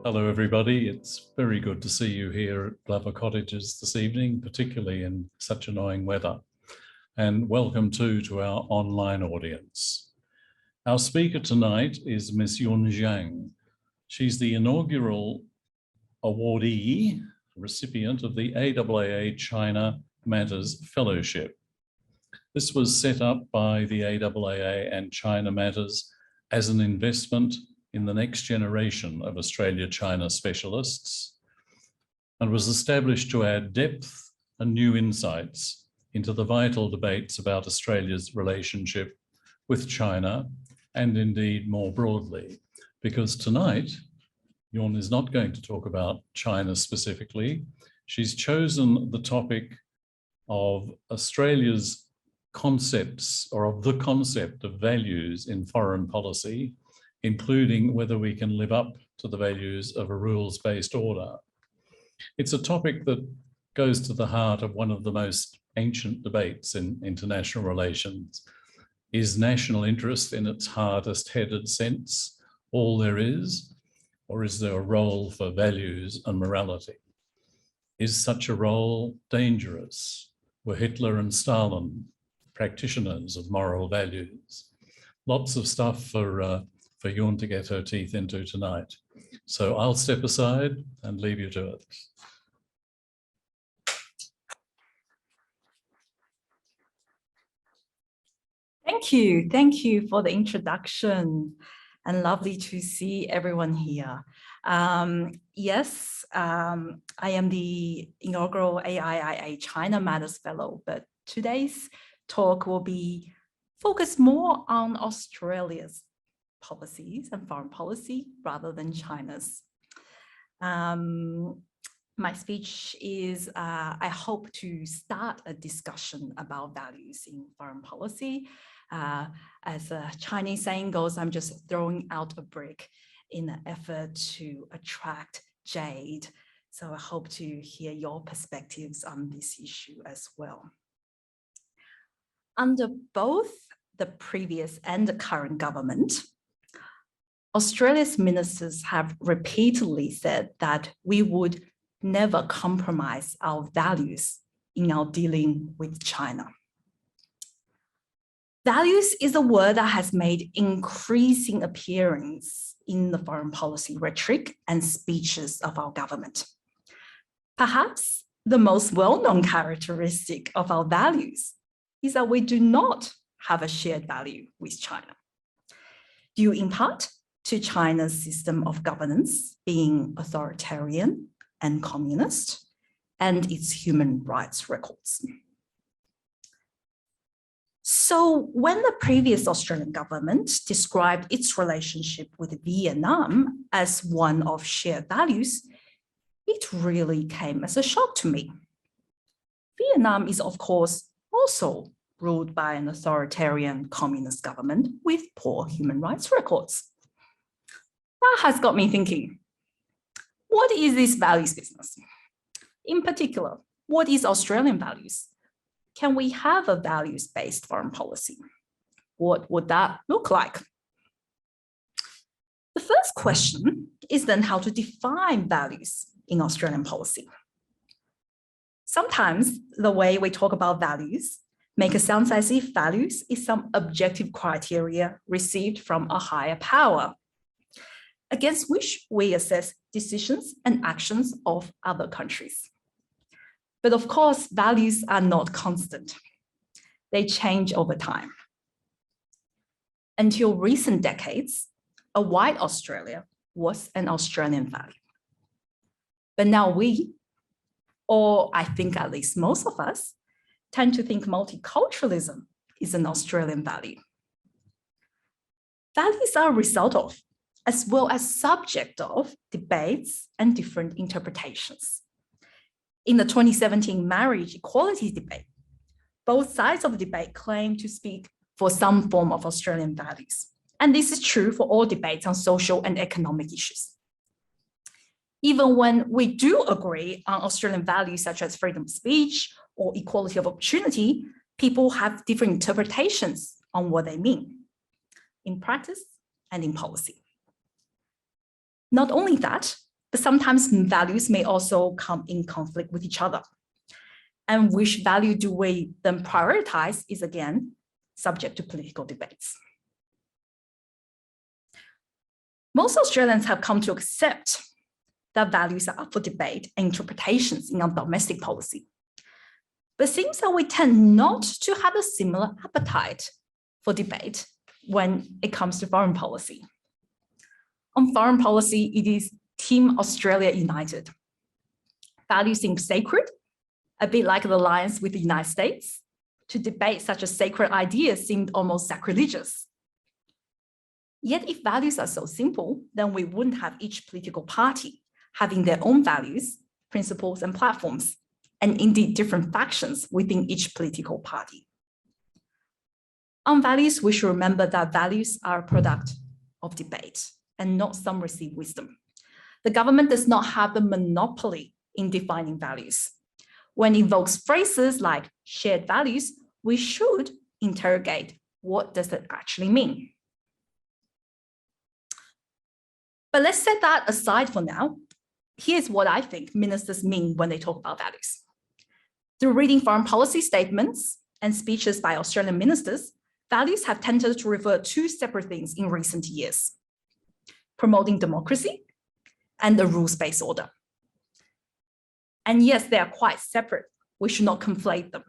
Hello, everybody. It's very good to see you here at Glover Cottages this evening, particularly in such annoying weather. And welcome too to our online audience. Our speaker tonight is Ms. Jiang. She's the inaugural awardee, recipient of the AIIA China Matters Fellowship. This was set up by the AIIA and China Matters as an investment in the next generation of Australia-China specialists, and was established to add depth and new insights into the vital debates about Australia's relationship with China, and indeed more broadly, because tonight, Yon is not going to talk about China specifically. She's chosen the topic of Australia's concepts, or of the concept of values in foreign policy, including whether we can live up to the values of a rules-based order. It's a topic that goes to the heart of one of the most ancient debates in international relations. Is national interest in its hardest-headed sense all there is, or is there a role for values and morality? Is such a role dangerous? Were Hitler and Stalin practitioners of moral values? Lots of stuff for Yon to get her teeth into tonight. So I'll step aside and leave you to it. Thank you for the introduction, and lovely to see everyone here. Yes, I am the inaugural AIIA China Matters Fellow, but today's talk will be focused more on Australia's policies and foreign policy rather than China's. My speech is, I hope to start a discussion about values in foreign policy. As a Chinese saying goes, I'm just throwing out a brick in an effort to attract jade. So I hope to hear your perspectives on this issue as well. Under both the previous and the current government, Australia's ministers have repeatedly said that we would never compromise our values in our dealing with China. Values is a word that has made increasing appearance in the foreign policy rhetoric and speeches of our government. Perhaps the most well-known characteristic of our values is that we do not have a shared value with China, due in part to China's system of governance being authoritarian and communist, and its human rights records. So when the previous Australian government described its relationship with Vietnam as one of shared values, it really came as a shock to me. Vietnam is, of course, also ruled by an authoritarian communist government with poor human rights records. That has got me thinking, what is this values business? In particular, what is Australian values? Can we have a values-based foreign policy? What would that look like? The first question is then how to define values in Australian policy. Sometimes the way we talk about values make it sound as if values is some objective criteria received from a higher power, against which we assess decisions and actions of other countries. But of course, values are not constant. They change over time. Until recent decades, a white Australia was an Australian value. But now we, or I think at least most of us, tend to think multiculturalism is an Australian value. Values are a result of, as well as subject of, debates and different interpretations. In the 2017 marriage equality debate, both sides of the debate claim to speak for some form of Australian values. And this is true for all debates on social and economic issues. Even when we do agree on Australian values such as freedom of speech or equality of opportunity, people have different interpretations on what they mean in practice and in policy. Not only that, But sometimes values may also come in conflict with each other. And which value do we then prioritize is again subject to political debates. Most Australians have come to accept that values are up for debate and interpretations in our domestic policy. But it seems that we tend not to have a similar appetite for debate when it comes to foreign policy. On foreign policy, it is Team Australia United. Values seem sacred, a bit like the alliance with the United States. To debate such a sacred idea seemed almost sacrilegious. Yet if values are so simple, then we wouldn't have each political party having their own values, principles, and platforms, and indeed different factions within each political party. On values, we should remember that values are a product of debate and not some received wisdom. The government does not have the monopoly in defining values. When it invokes phrases like shared values, we should interrogate what does it actually mean. But let's set that aside for now. Here's what I think ministers mean when they talk about values. Through reading foreign policy statements and speeches by Australian ministers, values have tended to refer to two separate things in recent years: promoting democracy and the rules-based order. And yes, they are quite separate. We should not conflate them.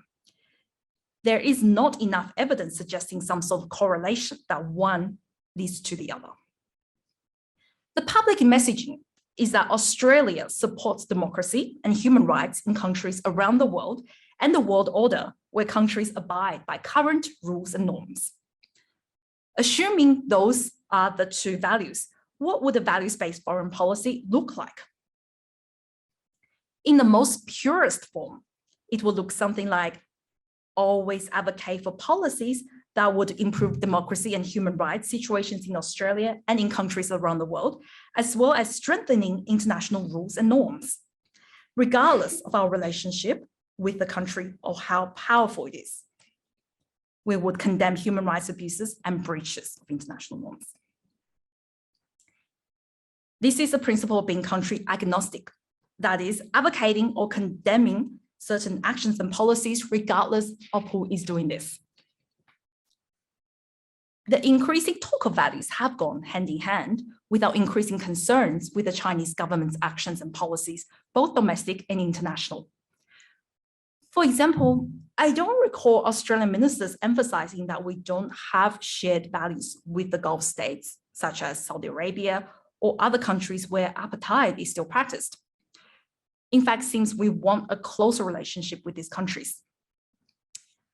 There is not enough evidence suggesting some sort of correlation that one leads to the other. The public messaging is that Australia supports democracy and human rights in countries around the world and the world order where countries abide by current rules and norms. Assuming those are the two values, what would a values-based foreign policy look like? In the most purest form, it would look something like always advocate for policies that would improve democracy and human rights situations in Australia and in countries around the world, as well as strengthening international rules and norms, regardless of our relationship with the country or how powerful it is. We would condemn human rights abuses and breaches of international norms. This is the principle of being country agnostic, that is, advocating or condemning certain actions and policies regardless of who is doing this. The increasing talk of values have gone hand in hand with our increasing concerns with the Chinese government's actions and policies, both domestic and international. For example, I don't recall Australian ministers emphasizing that we don't have shared values with the Gulf states, such as Saudi Arabia or other countries where apartheid is still practiced. In fact, it seems we want a closer relationship with these countries.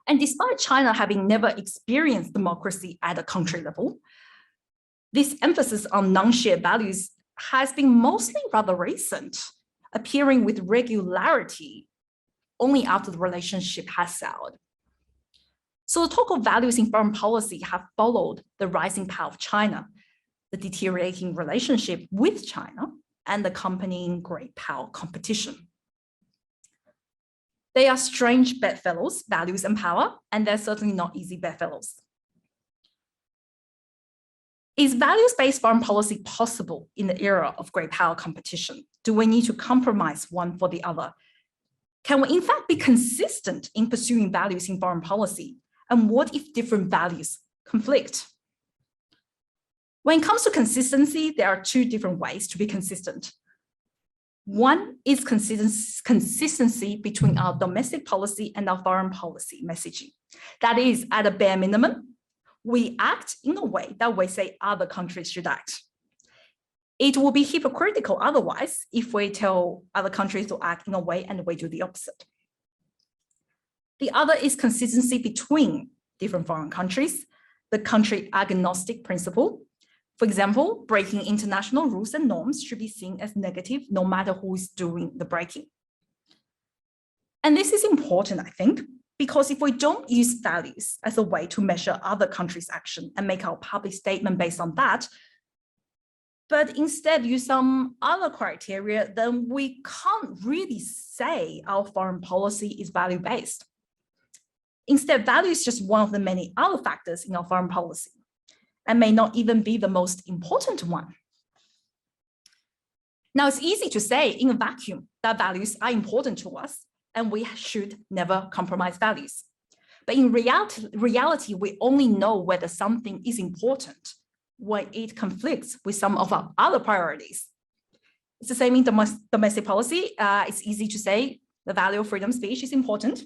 And despite China having never experienced democracy at a country level, this emphasis on non-shared values has been mostly rather recent, appearing with regularity only after the relationship has soured. So the talk of values in foreign policy have followed the rising power of China, the deteriorating relationship with China, and the accompanying great power competition. They are strange bedfellows, values and power, and they're certainly not easy bedfellows. Is values-based foreign policy possible in the era of great power competition? Do we need to compromise one for the other? Can we in fact be consistent in pursuing values in foreign policy? And what if different values conflict? When it comes to consistency, there are two different ways to be consistent. One is consistency between our domestic policy and our foreign policy messaging. That is, at a bare minimum, we act in a way that we say other countries should act. It will be hypocritical otherwise if we tell other countries to act in a way and we do the opposite. The other is consistency between different foreign countries, the country agnostic principle. For example, breaking international rules and norms should be seen as negative no matter who is doing the breaking. And this is important, I think, because if we don't use values as a way to measure other countries' action and make our public statement based on that, but instead use some other criteria, then we can't really say our foreign policy is value-based. Instead, value is just one of the many other factors in our foreign policy, and may not even be the most important one. Now, it's easy to say in a vacuum that values are important to us and we should never compromise values. But in reality, we only know whether something is important when it conflicts with some of our other priorities. It's the same in domestic policy. It's easy to say the value of freedom of speech is important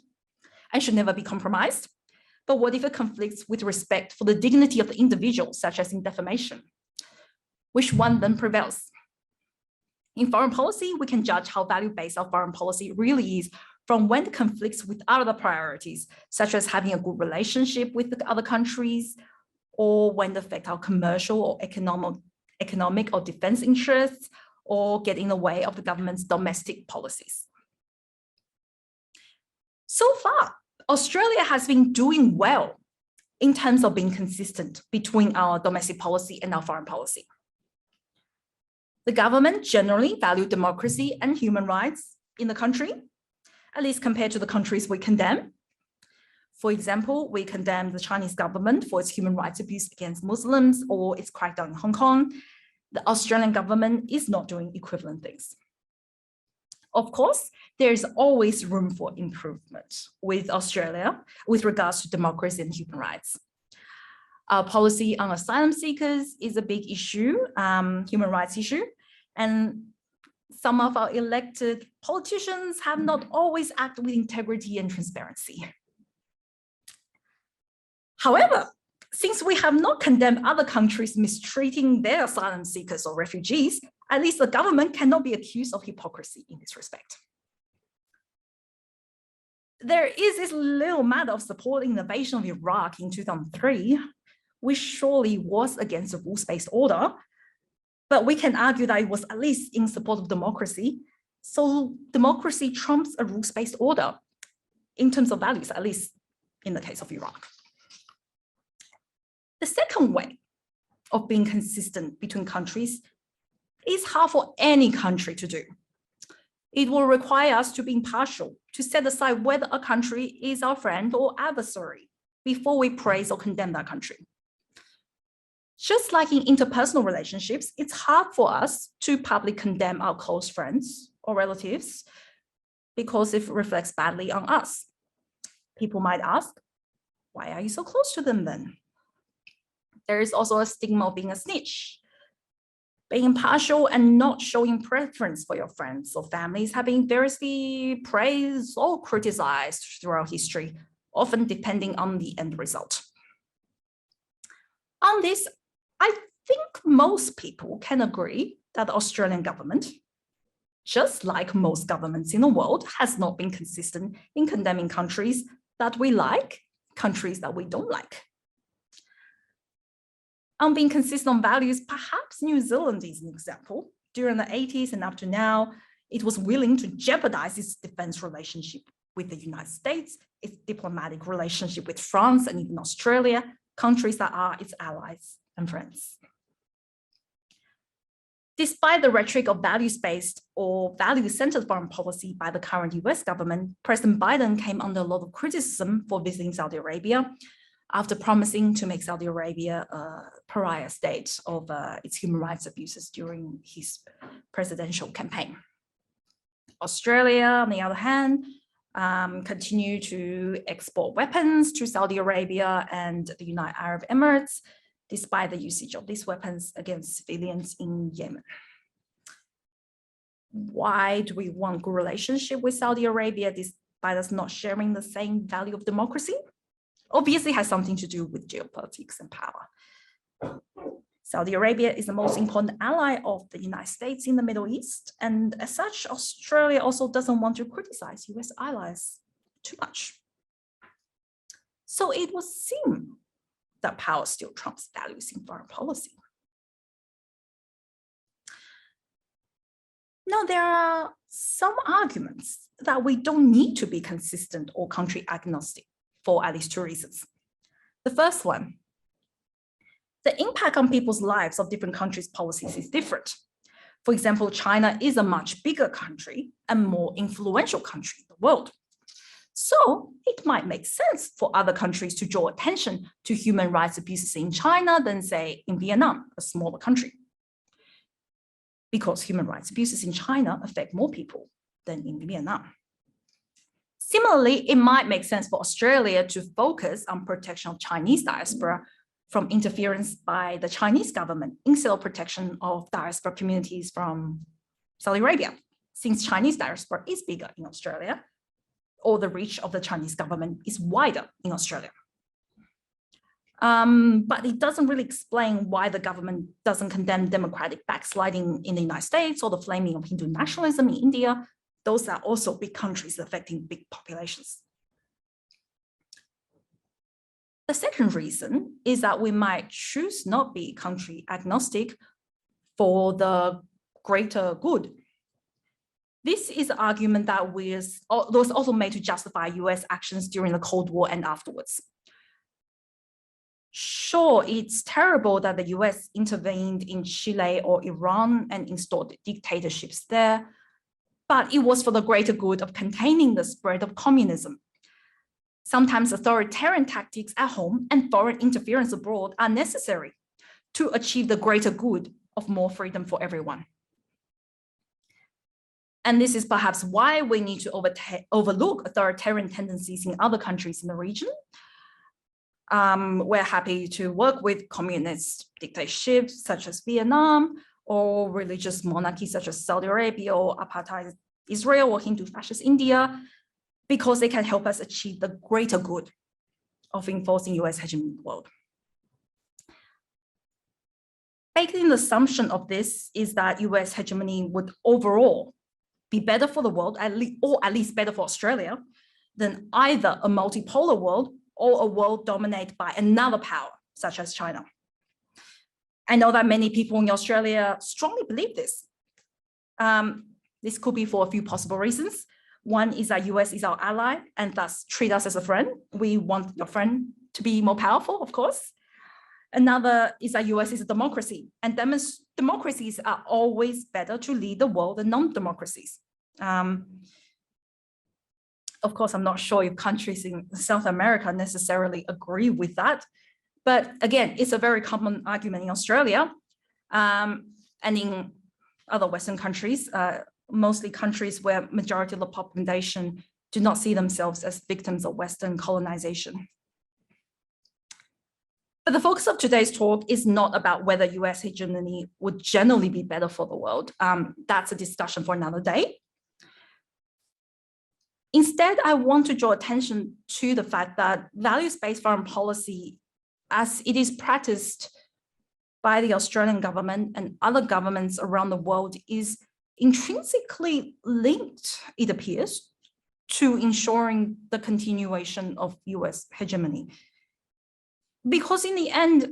and should never be compromised. But what if it conflicts with respect for the dignity of the individual, such as in defamation? Which one then prevails? In foreign policy, we can judge how value-based our foreign policy really is from when it conflicts with other priorities, such as having a good relationship with the other countries, or when it affects our commercial or economic or defense interests, or get in the way of the government's domestic policies. So far, Australia has been doing well in terms of being consistent between our domestic policy and our foreign policy. The government generally values democracy and human rights in the country, at least compared to the countries we condemn. For example, we condemn the Chinese government for its human rights abuse against Muslims or its crackdown in Hong Kong. The Australian government is not doing equivalent things. Of course, there's always room for improvement with Australia with regards to democracy and human rights. Our policy on asylum seekers is a big issue, human rights issue, and some of our elected politicians have not always acted with integrity and transparency. However, since we have not condemned other countries mistreating their asylum seekers or refugees, at least the government cannot be accused of hypocrisy in this respect. There is this little matter of supporting the invasion of Iraq in 2003, which surely was against the rules-based order, but we can argue that it was at least in support of democracy. So democracy trumps a rules-based order in terms of values, at least in the case of Iraq. The second way of being consistent between countries is hard for any country to do. It will require us to be impartial, to set aside whether a country is our friend or adversary before we praise or condemn that country. Just like in interpersonal relationships, it's hard for us to publicly condemn our close friends or relatives because it reflects badly on us. People might ask, why are you so close to them then? There is also a stigma of being a snitch. Being impartial and not showing preference for your friends or families have been variously praised or criticized throughout history, often depending on the end result. On this, I think most people can agree that the Australian government, just like most governments in the world, has not been consistent in condemning countries that we like, countries that we don't like. On being consistent on values, perhaps New Zealand is an example. During the 80s and up to now, it was willing to jeopardize its defense relationship with the United States, its diplomatic relationship with France and even Australia, countries that are its allies and friends. Despite the rhetoric of values-based or value-centered foreign policy by the current US government, President Biden came under a lot of criticism for visiting Saudi Arabia after promising to make Saudi Arabia a pariah state of its human rights abuses during his presidential campaign. Australia, on the other hand, continue to export weapons to Saudi Arabia and the United Arab Emirates, despite the usage of these weapons against civilians in Yemen. Why do we want good relationship with Saudi Arabia despite us not sharing the same value of democracy? Obviously has something to do with geopolitics and power. Saudi Arabia is the most important ally of the United States in the Middle East, and as such, Australia also doesn't want to criticize US allies too much. So it would seem that power still trumps values in foreign policy. Now, there are some arguments that we don't need to be consistent or country agnostic for at least two reasons. The first one, the impact on people's lives of different countries' policies is different. For example, China is a much bigger country and more influential country in the world. So it might make sense for other countries to draw attention to human rights abuses in China than, say, in Vietnam, a smaller country. because human rights abuses in China affect more people than in Vietnam. Similarly, it might make sense for Australia to focus on protection of Chinese diaspora from interference by the Chinese government instead of protection of diaspora communities from Saudi Arabia, since Chinese diaspora is bigger in Australia, or the reach of the Chinese government is wider in Australia. But it doesn't really explain why the government doesn't condemn democratic backsliding in the United States or the flaming of Hindu nationalism in India. Those are also big countries affecting big populations. The second reason is that we might choose not be country agnostic for the greater good. This is an argument that was also made to justify US actions during the Cold War and afterwards. Sure, it's terrible that the US intervened in Chile or Iran and installed dictatorships there, but it was for the greater good of containing the spread of communism. Sometimes authoritarian tactics at home and foreign interference abroad are necessary to achieve the greater good of more freedom for everyone. And this is perhaps why we need to overlook authoritarian tendencies in other countries in the region. We're happy to work with communist dictatorships such as Vietnam, or religious monarchies such as Saudi Arabia or apartheid Israel or Hindu fascist India, because they can help us achieve the greater good of enforcing US hegemony in the world. Baked in the assumption of this is that US hegemony would overall be better for the world, or at least better for Australia, than either a multipolar world or a world dominated by another power, such as China. I know that many people in Australia strongly believe this. This could be for a few possible reasons. One is that US is our ally and thus treat us as a friend. We want your friend to be more powerful, of course. Another is that US is a democracy, and democracies are always better to lead the world than non-democracies. Of course, I'm not sure if countries in South America necessarily agree with that. But again, it's a very common argument in Australia and in other Western countries, mostly countries where majority of the population do not see themselves as victims of Western colonization. But the focus of today's talk is not about whether US hegemony would generally be better for the world. That's a discussion for another day. Instead, I want to draw attention to the fact that values-based foreign policy, as it is practiced by the Australian government and other governments around the world, is intrinsically linked, it appears, to ensuring the continuation of US hegemony. Because in the end,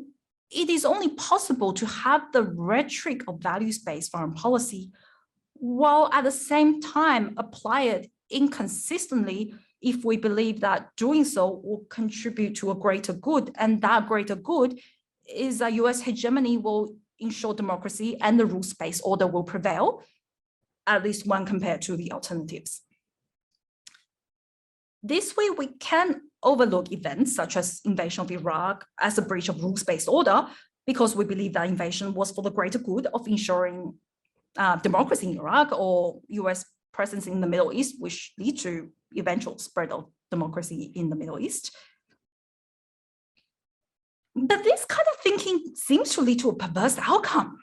it is only possible to have the rhetoric of values-based foreign policy while at the same time apply it inconsistently if we believe that doing so will contribute to a greater good, and that greater good is that US hegemony will ensure democracy and the rules-based order will prevail, at least when compared to the alternatives. This way, we can overlook events such as invasion of Iraq as a breach of rules-based order, because we believe that invasion was for the greater good of ensuring democracy in Iraq or US presence in the Middle East, which lead to eventual spread of democracy in the Middle East. But this kind of thinking seems to lead to a perverse outcome.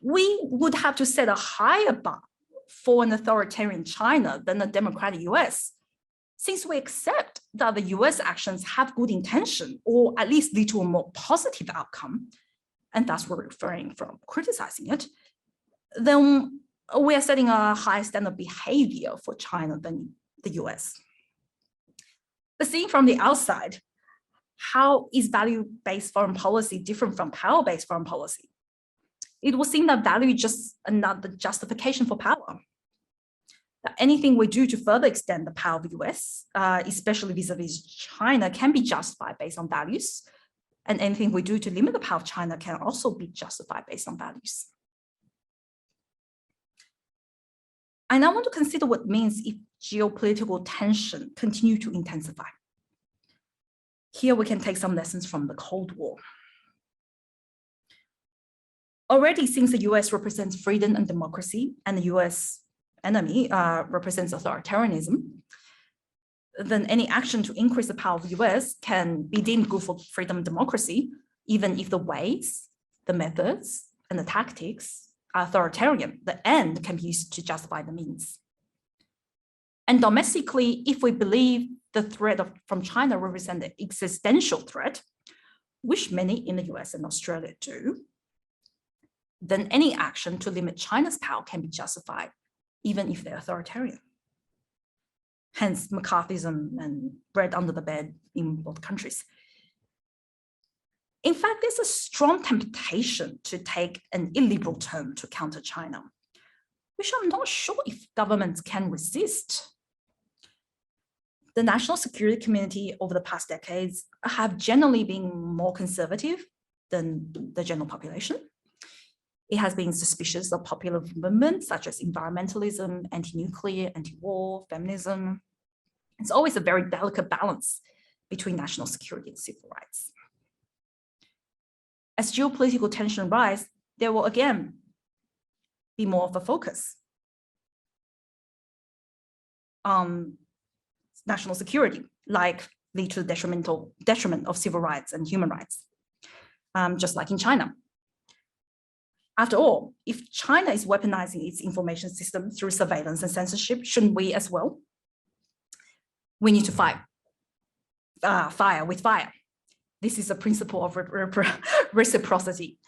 We would have to set a higher bar for an authoritarian China than a democratic US, since we accept that the US actions have good intention or at least lead to a more positive outcome, and thus we're refraining from criticizing it, then we are setting a higher standard of behavior for China than the US. But seeing from the outside, how is value-based foreign policy different from power-based foreign policy? It will seem that value is just another justification for power. That anything we do to further extend the power of the US, especially vis-a-vis China, can be justified based on values. And anything we do to limit the power of China can also be justified based on values. I now want to consider what it means if geopolitical tension continue to intensify. Here we can take some lessons from the Cold War. Already, since the US represents freedom and democracy, and the US enemy represents authoritarianism, then any action to increase the power of the US can be deemed good for freedom and democracy, even if the ways, the methods, and the tactics are authoritarian. The end can be used to justify the means. And domestically, if we believe the threat from China represents an existential threat, which many in the US and Australia do, then any action to limit China's power can be justified, even if they're authoritarian. Hence, McCarthyism and bread under the bed in both countries. In fact, there's a strong temptation to take an illiberal term to counter China, which I'm not sure if governments can resist. The national security community over the past decades have generally been more conservative than the general population. It has been suspicious of popular movements such as environmentalism, anti-nuclear, anti-war, feminism. It's always a very delicate balance between national security and civil rights. As geopolitical tension rise, there will again be more of a focus on national security, like lead to the detriment of civil rights and human rights, just like in China. After all, if China is weaponizing its information system through surveillance and censorship, shouldn't we as well? We need to fight fire with fire. This is a principle of reciprocity.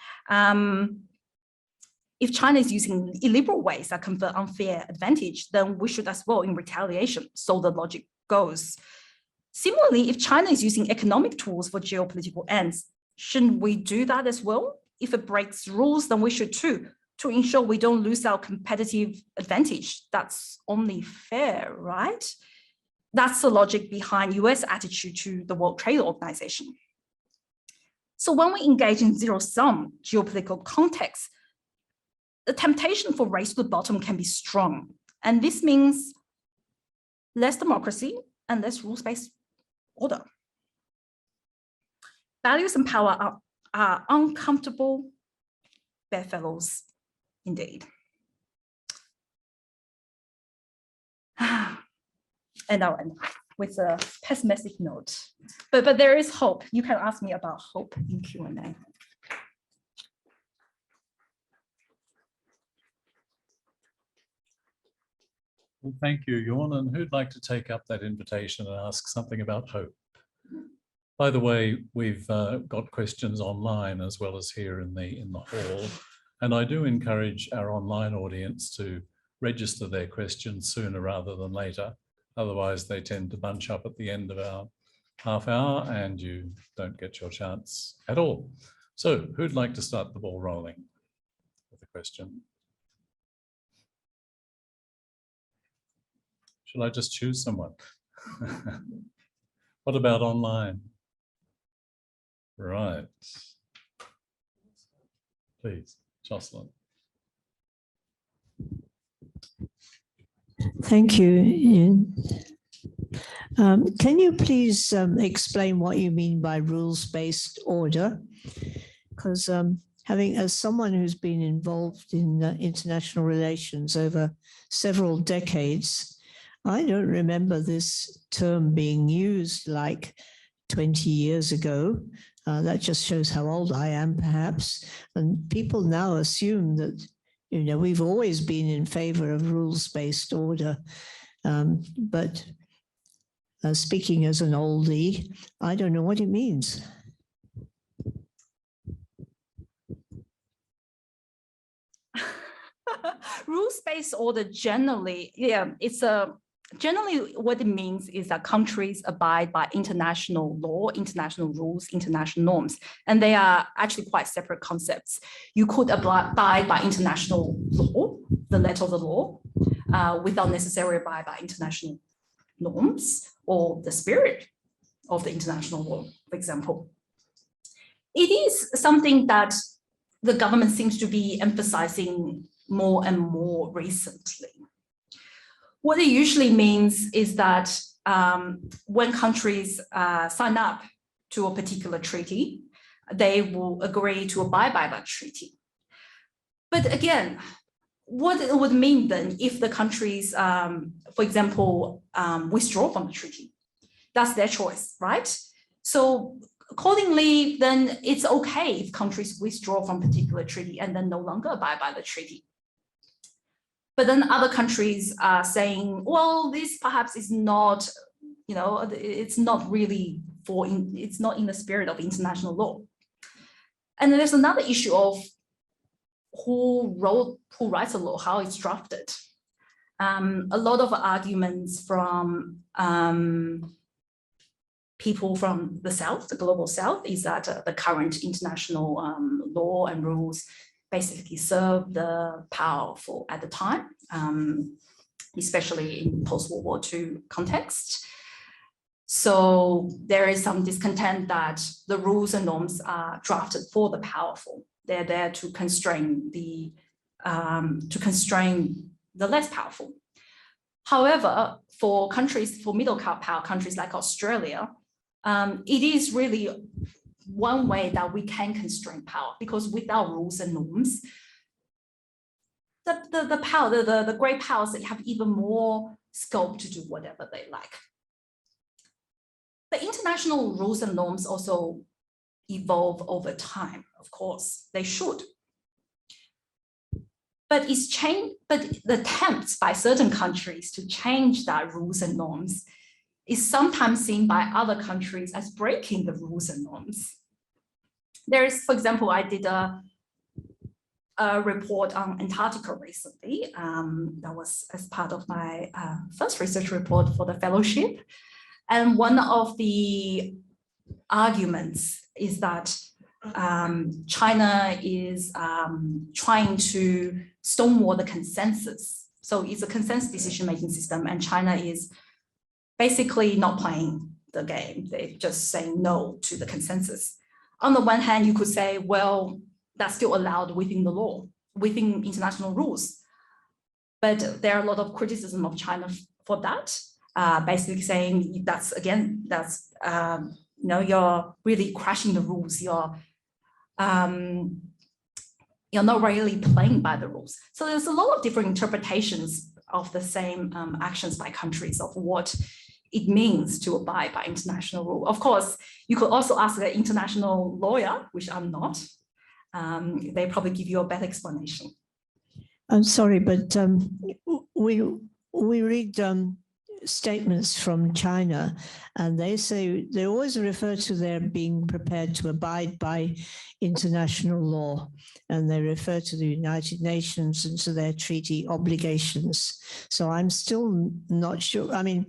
If China is using illiberal ways that confer unfair advantage, then we should as well in retaliation. So the logic goes. Similarly, if China is using economic tools for geopolitical ends, shouldn't we do that as well? If it breaks rules, then we should too, to ensure we don't lose our competitive advantage. That's only fair, right? That's the logic behind US attitude to the World Trade Organization. So when we engage in zero-sum geopolitical context, the temptation for race to the bottom can be strong. And this means less democracy and less rules-based order. Values and power are uncomfortable bedfellows indeed. And I'll end with a pessimistic note. But there is hope. You can ask me about hope in Q&A. Well, thank you, Yuan. And who'd like to take up that invitation and ask something about hope? By the way, we've got questions online as well as here in the hall. And I do encourage our online audience to register their questions sooner rather than later. Otherwise, they tend to bunch up at the end of our half hour and you don't get your chance at all. So who'd like to start the ball rolling with a question? Shall I just choose someone? What about online? Right. Please, Jocelyn. Thank you, Ian. Can you please explain what you mean by rules-based order? Because as someone who's been involved in international relations over several decades, I don't remember this term being used like 20 years ago. That just shows how old I am, perhaps. And people now assume that, you know, we've always been in favor of rules-based order. But speaking as an oldie, I don't know what it means. Rules-based order generally, generally what it means is that countries abide by international law, international rules, international norms, and they are actually quite separate concepts. You could abide by international law, the letter of the law, without necessarily abide by international norms or the spirit of the international law, for example. It is something that the government seems to be emphasizing more and more recently. What it usually means is that when countries sign up to a particular treaty, they will agree to abide by that treaty. But again, what it would mean then if the countries, for example, withdraw from the treaty? That's their choice, right? So accordingly, then it's okay if countries withdraw from a particular treaty and then no longer abide by the treaty. But then other countries are saying, well, this perhaps is not, it's not really it's not in the spirit of international law. And then there's another issue of who writes the law, how it's drafted. A lot of arguments from people from the South, the global South, is that the current international law and rules basically serve the powerful at the time, especially in post-World War II context. So there is some discontent that the rules and norms are drafted for the powerful. They're there to constrain the less powerful. However, for middle power countries like Australia, it is really one way that we can constrain power, because without rules and norms, the great powers, they have even more scope to do whatever they like. The international rules and norms also evolve over time, of course, they should. But the attempts by certain countries to change that rules and norms is sometimes seen by other countries as breaking the rules and norms. There is, for example, I did a report on Antarctica recently. That was as part of my first research report for the fellowship. And one of the arguments is that China is trying to stonewall the consensus. So it's a consensus decision-making system, and China is basically not playing the game. They're just saying no to the consensus. On the one hand, you could say, well, that's still allowed within the law, within international rules. But there are a lot of criticism of China for that, basically saying you're really crashing the rules. You're not really playing by the rules. So there's a lot of different interpretations of the same actions by countries of what it means to abide by international rule. Of course, you could also ask an international lawyer, which I'm not. They probably give you a better explanation. I'm sorry, but we read statements from China, and they always refer to their being prepared to abide by international law, and they refer to the United Nations and to their treaty obligations. So I'm still not sure. I mean,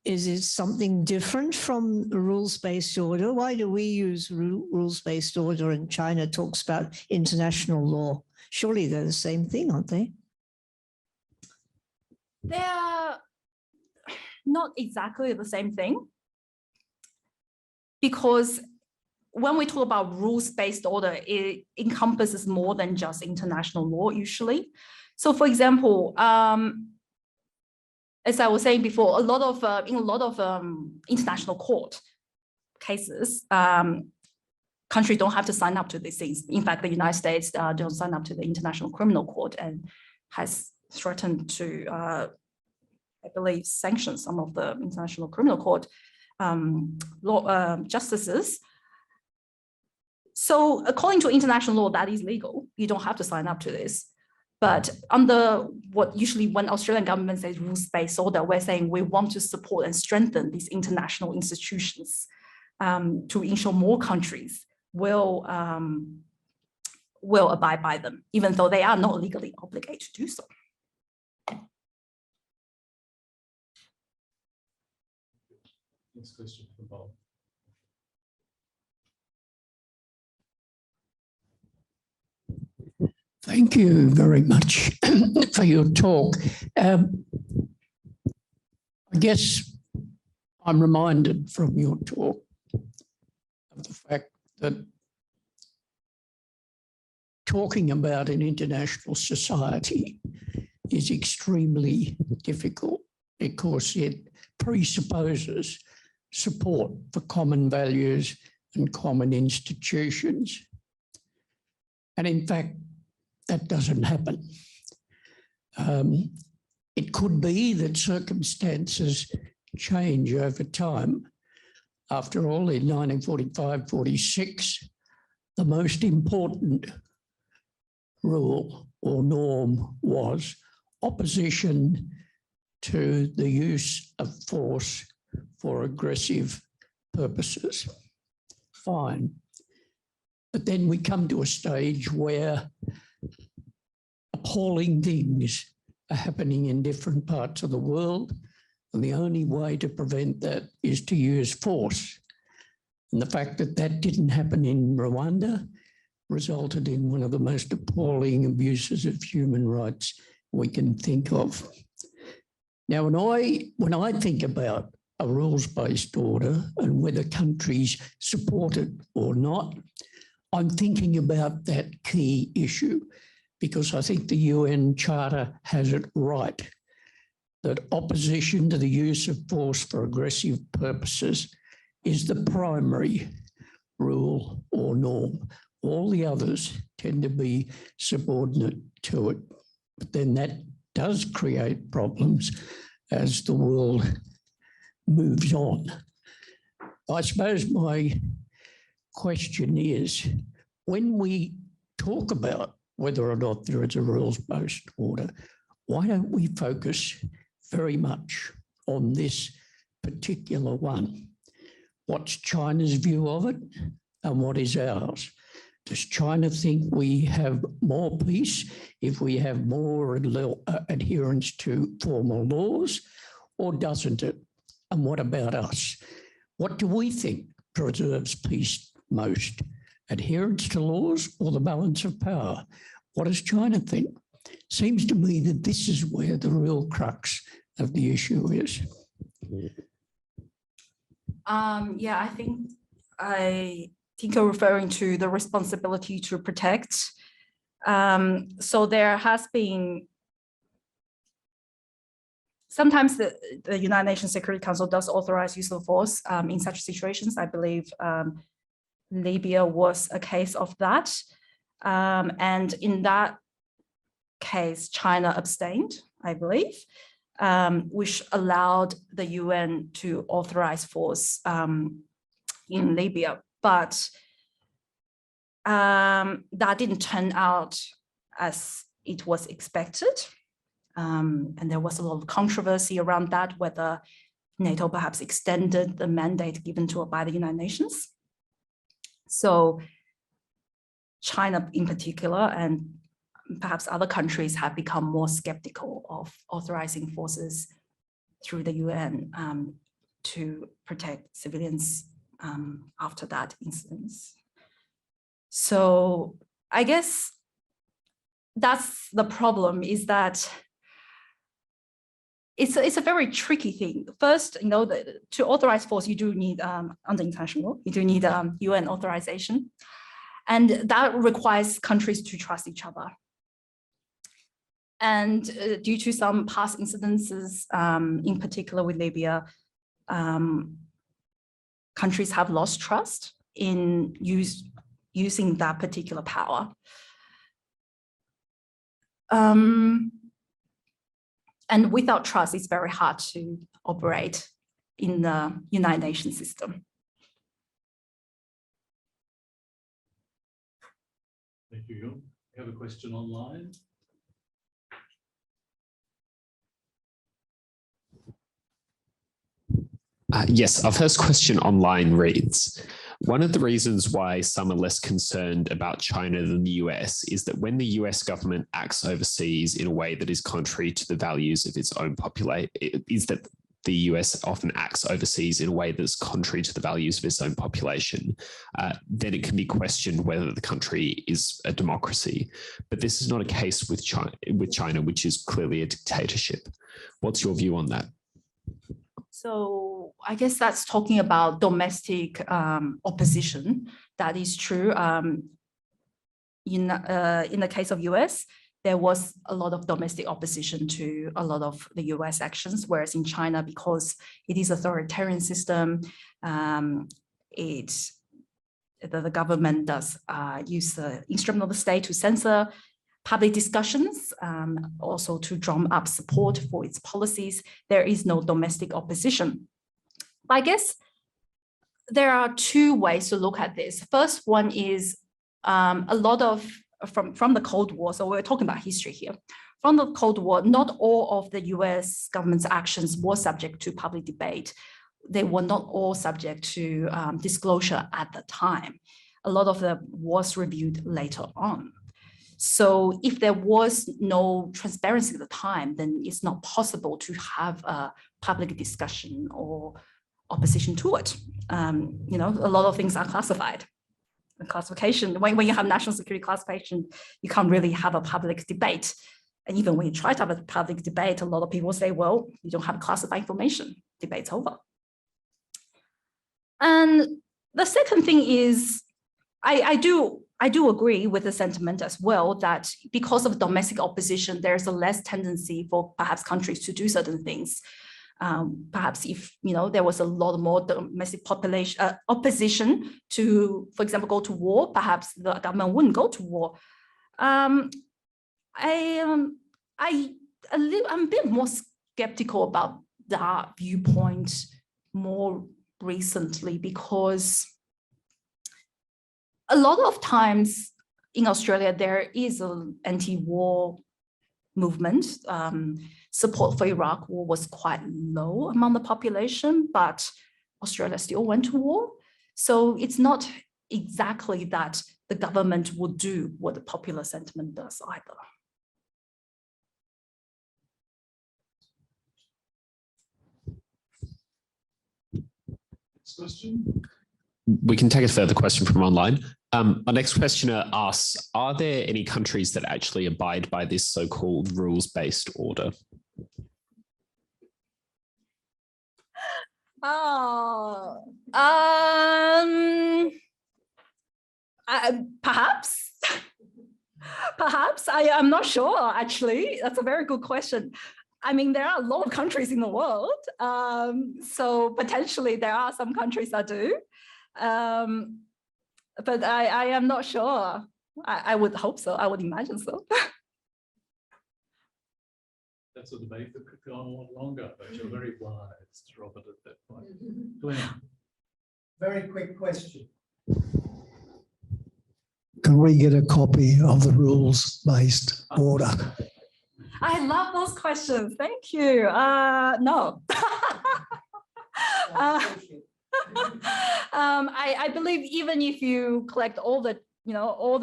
is it something different from the rules-based order? Why do we use rules-based order and China talks about international law? Surely they're the same thing, aren't they? They're not exactly the same thing, because when we talk about rules-based order, it encompasses more than just international law usually. So for example, as I was saying before, in a lot of international court cases, countries don't have to sign up to these things. In fact, the United States don't sign up to the International Criminal Court and has threatened to, I believe, sanction some of the International Criminal Court justices. So according to international law, that is legal. You don't have to sign up to this. But under what usually when Australian government says rules-based order, we're saying we want to support and strengthen these international institutions to ensure more countries will abide by them, even though they are not legally obligated to do so. Next question for Bob. Thank you very much for your talk. I guess I'm reminded from your talk of the fact that talking about an international society is extremely difficult because it presupposes support for common values and common institutions. And in fact, that doesn't happen. It could be that circumstances change over time. After all, in 1945-46, the most important rule or norm was opposition to the use of force for aggressive purposes. Fine. But then we come to a stage where appalling things are happening in different parts of the world, and the only way to prevent that is to use force. And the fact that that didn't happen in Rwanda resulted in one of the most appalling abuses of human rights we can think of. Now, when I think about a rules-based order and whether countries support it or not, I'm thinking about that key issue, because I think the UN Charter has it right, that opposition to the use of force for aggressive purposes is the primary rule or norm. All the others tend to be subordinate to it. But then that does create problems as the world moves on. I suppose my question is, when we talk about whether or not there is a rules-based order, why don't we focus very much on this particular one? What's China's view of it and what is ours? Does China think we have more peace if we have more adherence to formal laws, or doesn't it? And what about us? What do we think preserves peace most? Adherence to laws or the balance of power? What does China think? Seems to me that this is where the real crux of the issue is. Yeah, I think you're referring to the responsibility to protect. So there has been, sometimes the United Nations Security Council does authorize use of force in such situations. I believe Libya was a case of that. And in that case, China abstained, I believe, which allowed the UN to authorize force in Libya. But that didn't turn out as it was expected. And there was a lot of controversy around that, whether NATO perhaps extended the mandate given to it by the United Nations. So China in particular, and perhaps other countries, have become more skeptical of authorizing forces through the UN to protect civilians after that incident. So I guess that's the problem, is that it's a very tricky thing. First, to authorize force, you do need, under international law, you do need UN authorization. And that requires countries to trust each other. And due to some past incidences, in particular with Libya, countries have lost trust in using that particular power. And without trust, it's very hard to operate in the United Nations system. Thank you. You have a question online? Yes, our first question online reads, one of the reasons why some are less concerned about China than the US is that when the US government acts overseas in a way that is contrary to the values of its own population, is that the US often acts overseas in a way that's contrary to the values of its own population, then it can be questioned whether the country is a democracy. But this is not a case with China, which is clearly a dictatorship. What's your view on that? So I guess that's talking about domestic opposition. That is true. In the case of US, there was a lot of domestic opposition to a lot of the US actions, whereas in China, because it is an authoritarian system, the government does use the instrument of the state to censor public discussions, also to drum up support for its policies. There is no domestic opposition. But I guess there are two ways to look at this. First one is a lot of, from the Cold War, so we're talking about history here. From the Cold War, not all of the US government's actions were subject to public debate. They were not all subject to disclosure at the time. A lot of them was reviewed later on. So if there was no transparency at the time, then it's not possible to have a public discussion or opposition to it. You know, a lot of things are classified. The classification, when you have national security classification, you can't really have a public debate. And even when you try to have a public debate, a lot of people say, well, you don't have classified information, debate's over. And the second thing is, I do agree with the sentiment as well that because of domestic opposition, there's a less tendency for perhaps countries to do certain things. Perhaps if there was a lot more domestic opposition to, for example, go to war, perhaps the government wouldn't go to war. I'm a bit more skeptical about that viewpoint more recently, because a lot of times in Australia, there is an anti-war movement. Support for Iraq war was quite low among the population, but Australia still went to war. So it's not exactly that the government will do what the popular sentiment does either. Next question. We can take a further question from online. Our next questioner asks, are there any countries that actually abide by this so-called rules-based order? Perhaps. Perhaps. I'm not sure, actually. That's a very good question. I mean, there are a lot of countries in the world. So potentially there are some countries that do. But I am not sure. I would hope so. I would imagine so. That's a debate that could go on a lot longer, but you're very wise, Robert, at that point. Glenn. Very quick question. Can we get a copy of the rules-based order? I love those questions. Thank you. No. I believe even if you collect all the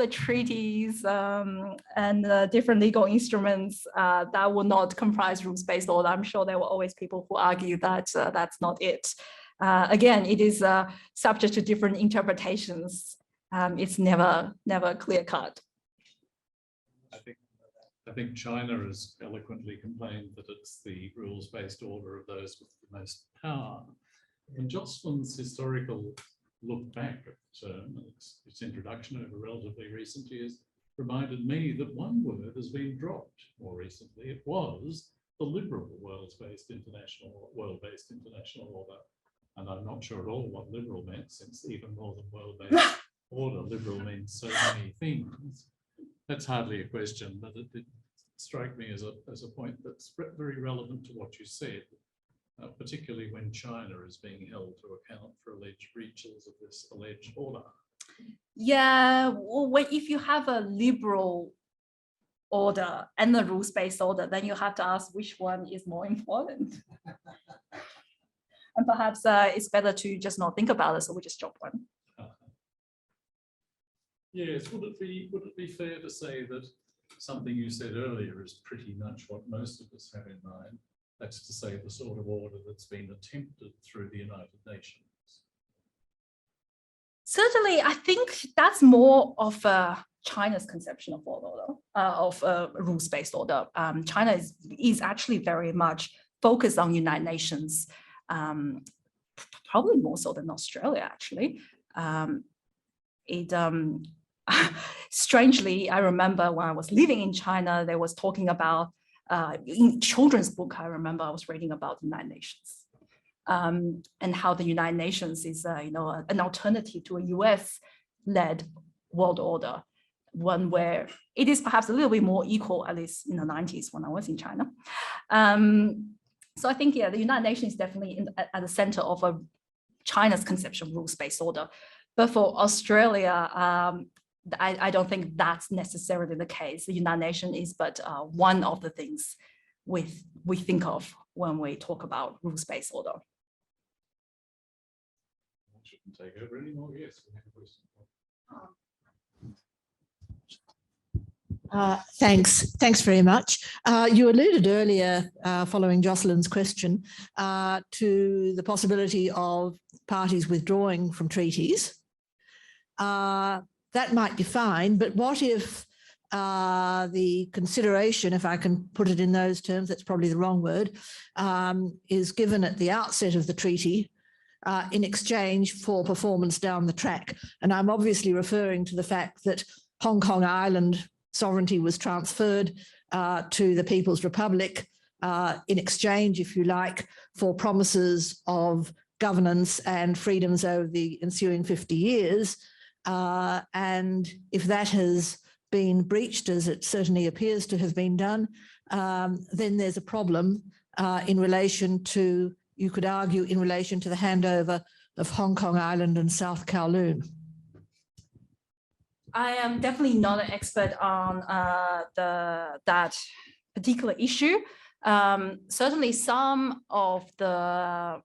treaties and different legal instruments, that will not comprise rules-based order. I'm sure there were always people who argue that that's not it. Again, it is subject to different interpretations. It's never clear-cut. I think China has eloquently complained that it's the rules-based order of those with the most power. And Jocelyn's historical look back at the term, its introduction over relatively recent years, reminded me that one word has been dropped more recently. It was the liberal world-based international order. And I'm not sure at all what liberal meant, since even more than world-based order, liberal means so many things. That's hardly a question, but it did strike me as a point that's very relevant to what you said. Particularly when China is being held to account for alleged breaches of this alleged order. Yeah, well, if you have a liberal order and the rules-based order, then you have to ask which one is more important. And perhaps it's better to just not think about it, so we just drop one. Yes, would it be fair to say that something you said earlier is pretty much what most of us have in mind? That's to say, the sort of order that's been attempted through the United Nations. Certainly, I think that's more of China's conception of world order, of rules-based order. China is actually very much focused on United Nations, probably more so than Australia, actually. Strangely, I remember when I was living in China, there was talking about in children's book, I remember I was reading about the United Nations and how the United Nations is, an alternative to a US-led world order, one where it is perhaps a little bit more equal, at least in the 90s when I was in China. So I think, yeah, the United Nations is definitely at the center of China's conception of rules-based order. But for Australia, I don't think that's necessarily the case. The United Nations is but one of the things we think of when we talk about rules-based order. I shouldn't take over anymore. Yes, we have a question. Thanks very much. You alluded earlier, following Jocelyn's question, to the possibility of parties withdrawing from treaties. That might be fine, but what if the consideration, if I can put it in those terms, that's probably the wrong word, is given at the outset of the treaty in exchange for performance down the track? And I'm obviously referring to the fact that Hong Kong Island sovereignty was transferred to the People's Republic in exchange, if you like, for promises of governance and freedoms over the ensuing 50 years. And if that has been breached, as it certainly appears to have been done, then there's a problem in relation to, you could argue, in relation to the handover of Hong Kong Island and South Kowloon. I am definitely not an expert on that particular issue. Certainly some of the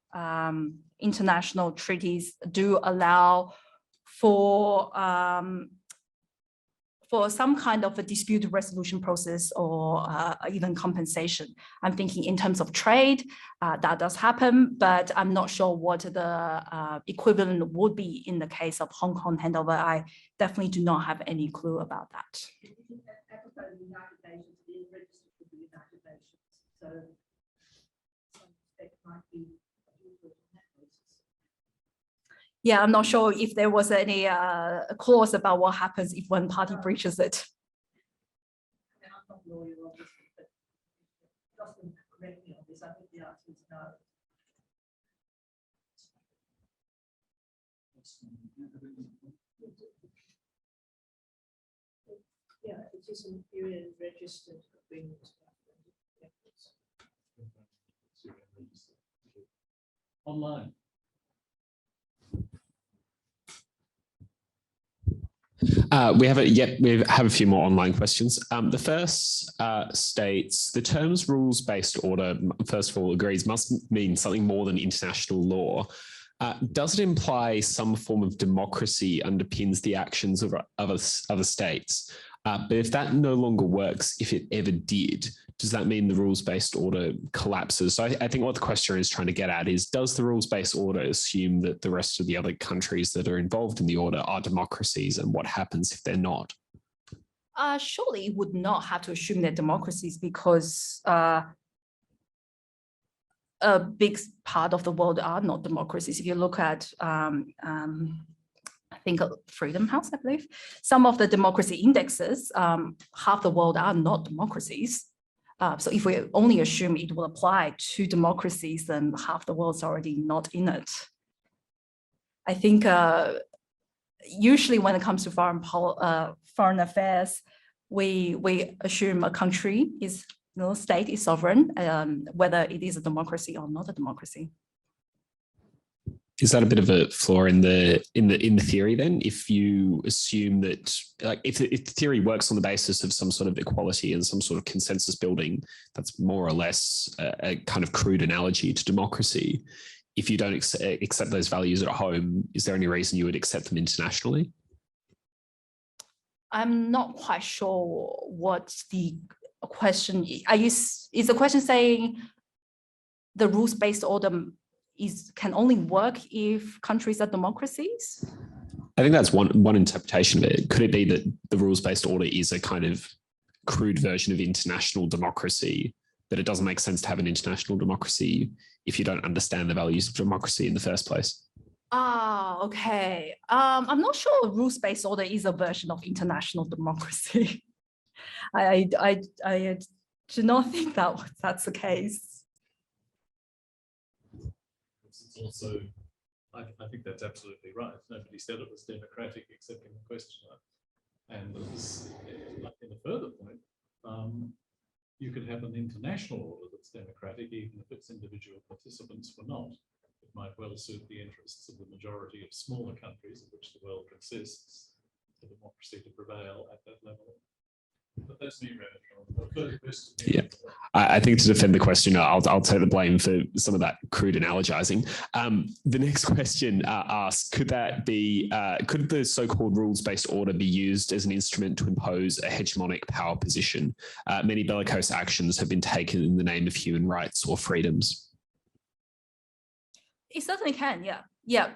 international treaties do allow for some kind of a dispute resolution process or even compensation. I'm thinking in terms of trade, that does happen, but I'm not sure what the equivalent would be in the case of Hong Kong handover. I definitely do not have any clue about that. Yeah, I'm not sure if there was any clause about what happens if one party breaches it. I'm not a lawyer, obviously, but Jocelyn correct me on this. I think the answer is no. Yeah, it is an AIIA registered agreement. Online. We have a few more online questions. The first states the terms rules-based order, first of all, agrees must mean something more than international law. Does it imply some form of democracy underpins the actions of other states? But if that no longer works, if it ever did, does that mean the rules-based order collapses? So I think what the questioner is trying to get at is, does the rules-based order assume that the rest of the other countries that are involved in the order are democracies, and what happens if they're not? Surely it would not have to assume they're democracies, because a big part of the world are not democracies. If you look at I think Freedom House, I believe, some of the democracy indexes, half the world are not democracies. So if we only assume it will apply to democracies, then half the world's already not in it. I think usually when it comes to foreign affairs, we assume a country is, state is sovereign, whether it is a democracy or not a democracy. Is that a bit of a flaw in the theory then? If you assume that, like, if the theory works on the basis of some sort of equality and some sort of consensus building, that's more or less a kind of crude analogy to democracy. If you don't accept those values at home, is there any reason you would accept them internationally? I'm not quite sure what the question is. Is the question saying the rules-based order can only work if countries are democracies? I think that's one interpretation of it. Could it be that the rules-based order is a kind of crude version of international democracy, that it doesn't make sense to have an international democracy if you don't understand the values of democracy in the first place? Ah, okay. I'm not sure a rules-based order is a version of international democracy. I do not think that's the case. It's also, I think that's absolutely right. Nobody said it was democratic except in the questioner. And as, in a further point, you could have an international order that's democratic, even if its individual participants were not. It might well suit the interests of the majority of smaller countries, of which the world consists, for democracy to prevail at that level. But that's me, Yeah, I think to defend the question, I'll take the blame for some of that crude analogizing. The next question asks, could the so-called rules-based order be used as an instrument to impose a hegemonic power position? Many bellicose actions have been taken in the name of human rights or freedoms. It certainly can, yeah. Yeah,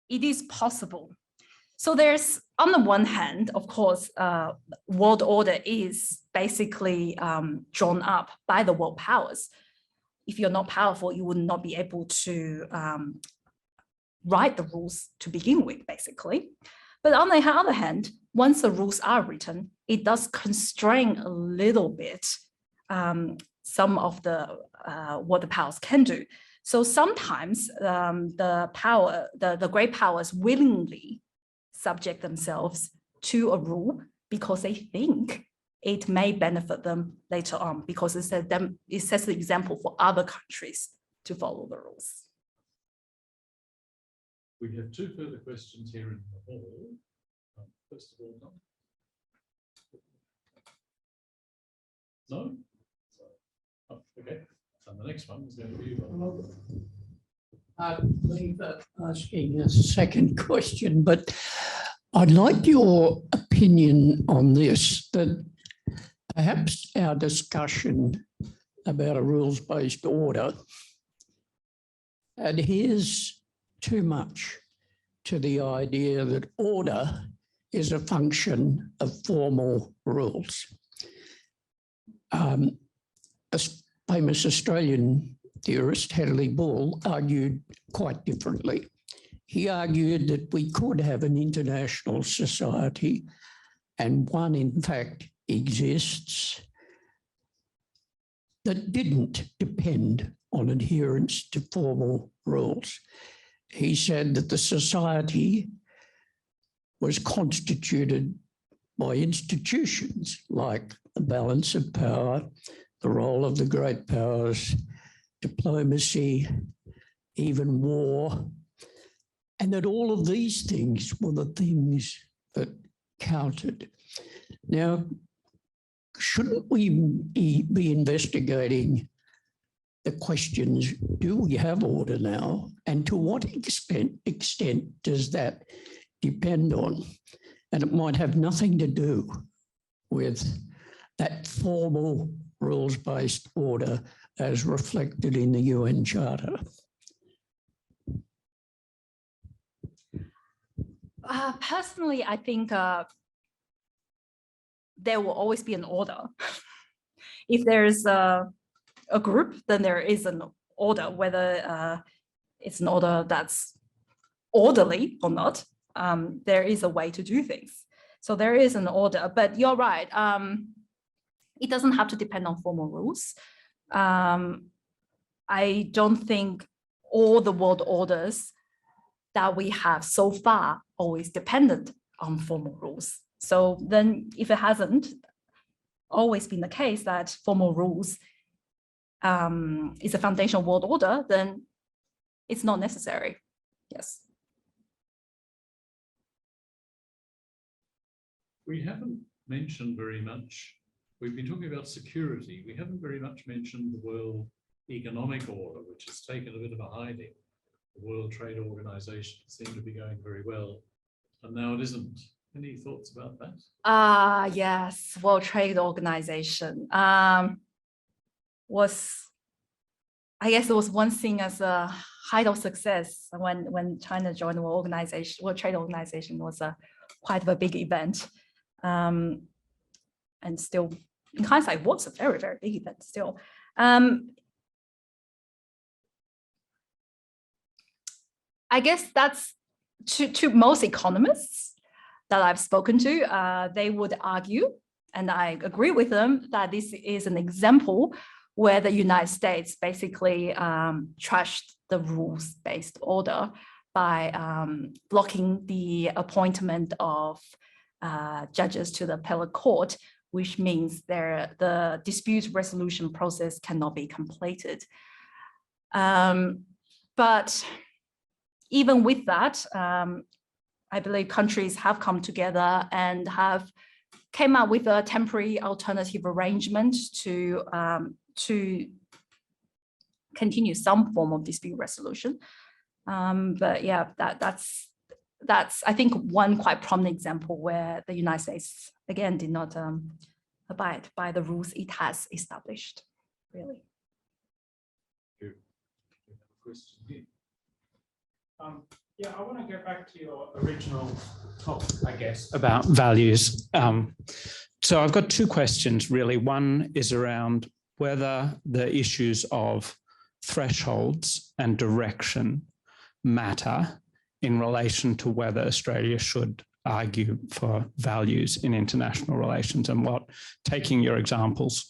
it is possible. So there's, on the one hand, of course, world order is basically drawn up by the world powers. If you're not powerful, you would not be able to write the rules to begin with, basically. But on the other hand, once the rules are written, it does constrain a little bit some of the what the powers can do. So sometimes the great powers willingly subject themselves to a rule because they think it may benefit them later on, because it sets the example for other countries to follow the rules. We have two further questions here in the hall. First of all, no? Oh, okay. And the next one is going to be you. I believe that asking a second question, but I'd like your opinion on this, that perhaps our discussion about a rules-based order adheres too much to the idea that order is a function of formal rules. A famous Australian theorist, Hedley Bull, argued quite differently. He argued that we could have an international society, and one in fact exists, that didn't depend on adherence to formal rules. He said that the society was constituted by institutions like the balance of power, the role of the great powers, diplomacy, even war, and that all of these things were the things that counted. Now, shouldn't we be investigating the questions, do we have order now? And to what extent does that depend on? And it might have nothing to do with that formal rules-based order as reflected in the UN Charter. Personally, I think there will always be an order. If there's a group, then there is an order, whether it's an order that's orderly or not. There is a way to do things. So there is an order, but you're right. It doesn't have to depend on formal rules. I don't think all the world orders that we have so far always dependent on formal rules. So then if it hasn't always been the case that formal rules is a foundational world order, then it's not necessary. Yes. We haven't mentioned very much, we've been talking about security. We haven't very much mentioned the World Economic Order, which has taken a bit of a hiding. The World Trade Organization seemed to be going very well, and now it isn't. Any thoughts about that? Yes, World Trade Organization was, I guess it was one seen as a height of success when China joined the World Trade Organization was quite a big event. And still, in hindsight, was a very, very big event still. I guess that's to most economists that I've spoken to, they would argue, and I agree with them, that this is an example where the United States basically trashed the rules-based order blocking the appointment of judges to the appellate court, which means the dispute resolution process cannot be completed. But even with that, I believe countries have come together and have came up with a temporary alternative arrangement to continue some form of dispute resolution. But yeah, that's I think one quite prominent example where the United States again did not abide by the rules it has established. Really. Yeah, I want to go back to your original topic, I guess, about values. So I've got two questions, really. One is around whether the issues of thresholds and direction matter in relation to whether Australia should argue for values in international relations, and what, taking your examples,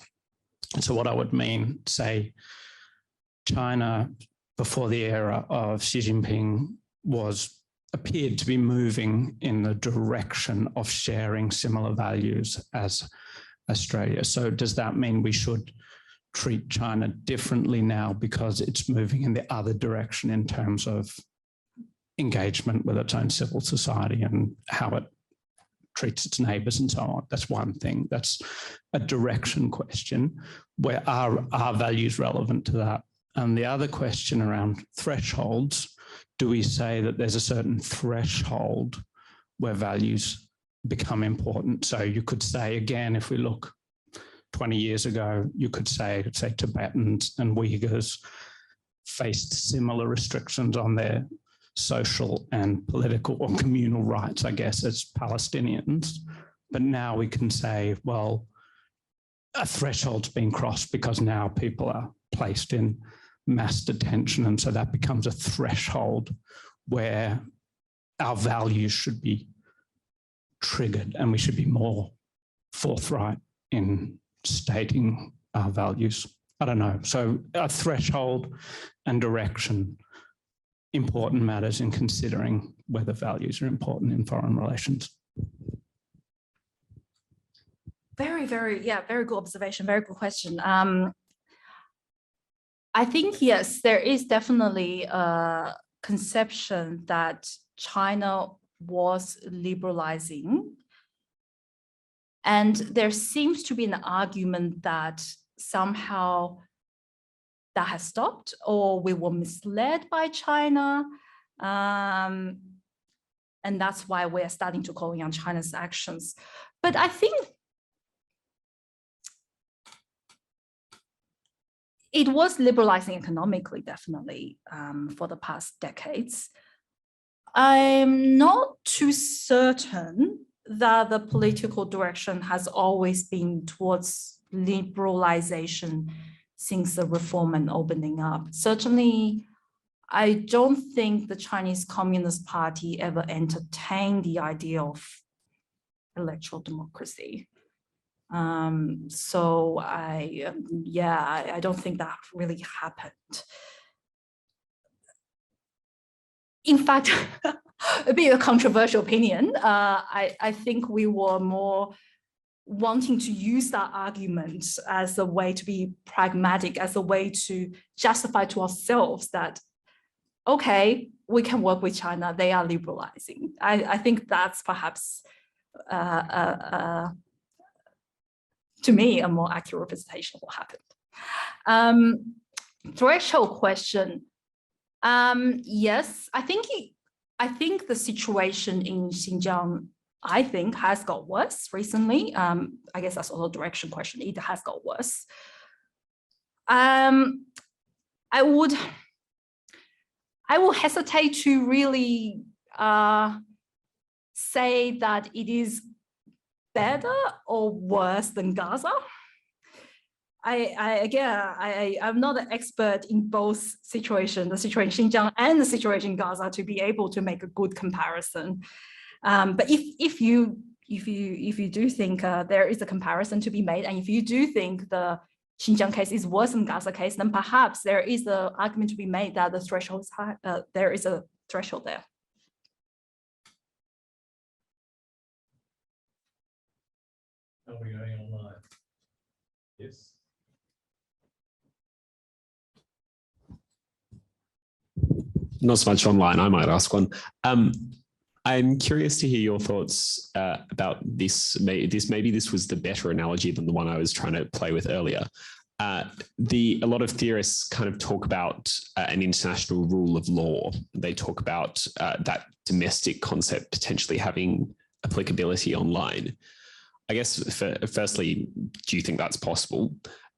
so what I would mean, say, China before the era of Xi Jinping appeared to be moving in the direction of sharing similar values as Australia. So does that mean we should treat China differently now because it's moving in the other direction in terms of engagement with its own civil society and how it treats its neighbours and so on? That's one thing. That's a direction question. Where are values relevant to that? And the other question around thresholds, do we say that there's a certain threshold where values become important? So you could say, again, if we look 20 years ago, you could say Tibetans and Uyghurs faced similar restrictions on their social and political or communal rights, I guess, as Palestinians. But now we can say, well, a threshold's been crossed because now people are placed in mass detention. And so that becomes a threshold where our values should be triggered and we should be more forthright in stating our values. I don't know. So a threshold and direction, important matters in considering whether values are important in foreign relations. Very good observation, very good question. I think, yes, there is definitely a conception that China was liberalizing. And there seems to be an argument that somehow that has stopped, or we were misled by China. And that's why we're starting to call on China's actions. But I think it was liberalizing economically, definitely, for the past decades. I'm not too certain that the political direction has always been towards liberalization since the reform and opening up. Certainly, I don't think the Chinese Communist Party ever entertained the idea of electoral democracy. So I don't think that really happened. In fact, a bit of a controversial opinion. I think we were more wanting to use that argument as a way to be pragmatic, as a way to justify to ourselves that, okay, we can work with China, they are liberalizing. I think that's perhaps, to me, a more accurate representation of what happened. Threshold question. Yes, I think the situation in Xinjiang, I think, has got worse recently. I guess that's also a direction question. It has got worse. I will hesitate to really say that it is better or worse than Gaza. I'm not an expert in both situations, the situation in Xinjiang and the situation in Gaza, to be able to make a good comparison. But if you do think there is a comparison to be made, and if you do think the Xinjiang case is worse than Gaza case, then perhaps there is an argument to be made that the threshold is high, there is a threshold there. Are we going online? Yes. Not so much online, I might ask one. I'm curious to hear your thoughts about this. Maybe this was the better analogy than the one I was trying to play with earlier. A lot of theorists kind of talk about an international rule of law. They talk about that domestic concept potentially having applicability online. I guess, firstly, do you think that's possible?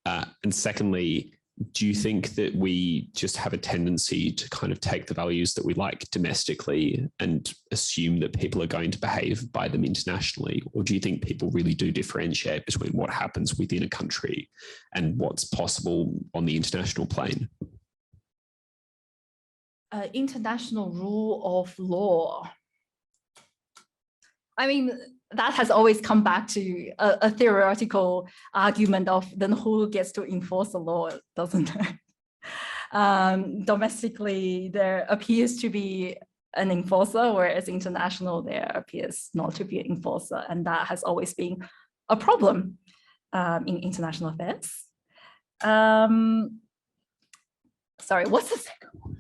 And secondly, do you think that we just have a tendency to kind of take the values that we like domestically and assume that people are going to behave by them internationally? Or do you think people really do differentiate between what happens within a country and what's possible on the international plane? International rule of law. I mean, that has always come back to a theoretical argument of then who gets to enforce the law, doesn't it? Domestically, there appears to be an enforcer, whereas international, there appears not to be an enforcer. And that has always been a problem in international affairs. Sorry, what's the second one?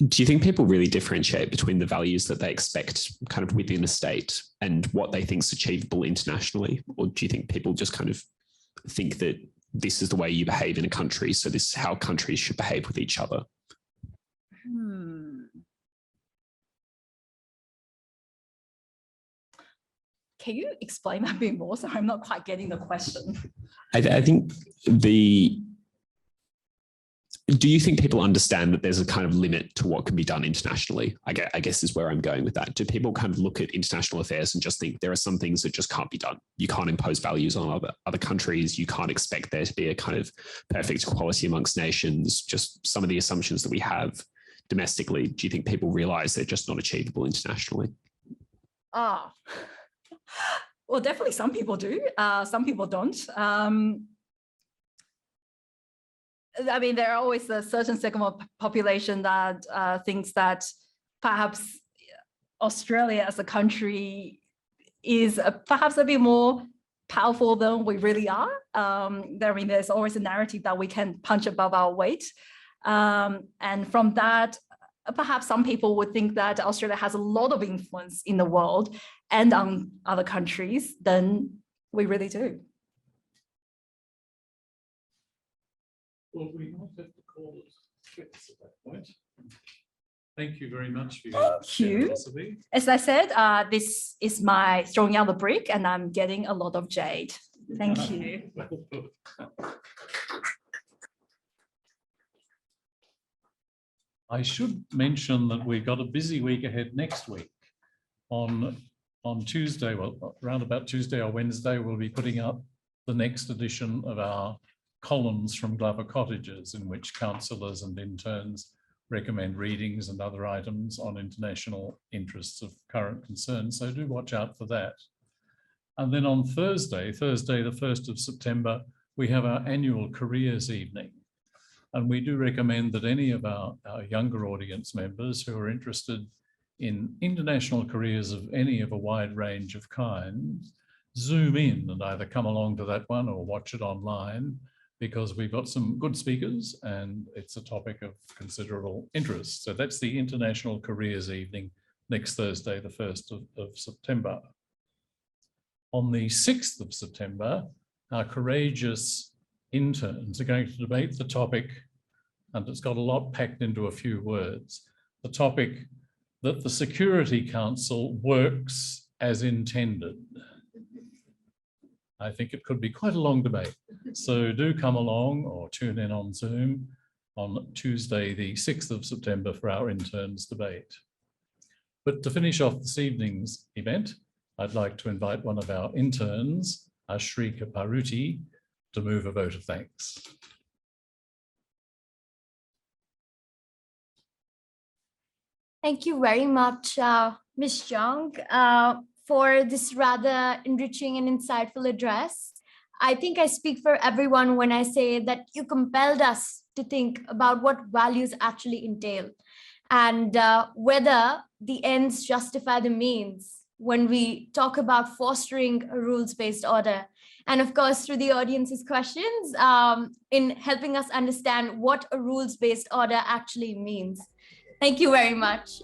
Do you think people really differentiate between the values that they expect kind of within a state and what they think is achievable internationally? Or do you think people just kind of think that this is the way you behave in a country, so this is how countries should behave with each other? Can you explain that a bit more? So I'm not quite getting the question. I think do you think people understand that there's a kind of limit to what can be done internationally? I guess is where I'm going with that. Do people kind of look at international affairs and just think there are some things that just can't be done? You can't impose values on other countries. You can't expect there to be a kind of perfect equality amongst nations. Just some of the assumptions that we have domestically, do you think people realize they're just not achievable internationally? Well, definitely some people do. Some people don't. I mean, there are always a certain segment of population that thinks that perhaps Australia as a country is perhaps a bit more powerful than we really are. I mean, there's always a narrative that we can punch above our weight. And from that, perhaps some people would think that Australia has a lot of influence in the world and on other countries than we really do. Well, we might have to call it quits at that point. Thank you very much for your generosity. As I said, this is my throwing out the brick and I'm getting a lot of jade. Thank you. I should mention that we've got a busy week ahead next week. On Tuesday, well, around about Tuesday or Wednesday, we'll be putting up the next edition of our columns from Glover Cottages, in which councillors and interns recommend readings and other items on international interests of current concern. So do watch out for that. And then on Thursday, the 1st of September, we have our annual careers evening. And we do recommend that any of our younger audience members who are interested in international careers of any of a wide range of kinds, Zoom in and either come along to that one or watch it online, because we've got some good speakers and it's a topic of considerable interest. So that's the International Careers Evening next Thursday, the 1st of September. On the 6th of September, our courageous interns are going to debate the topic, and it's got a lot packed into a few words, the topic that the Security Council works as intended. I think it could be quite a long debate. So do come along or tune in on Zoom on Tuesday, the 6th of September for our interns debate. But to finish off this evening's event, I'd like to invite one of our interns, Ashrika Paruti, to move a vote of thanks. Thank you very much, Ms. Jiang, for this rather enriching and insightful address. I think I speak for everyone when I say that you compelled us to think about what values actually entail. and whether the ends justify the means when we talk about fostering a rules-based order. And of course, through the audience's questions, in helping us understand what a rules-based order actually means. Thank you very much.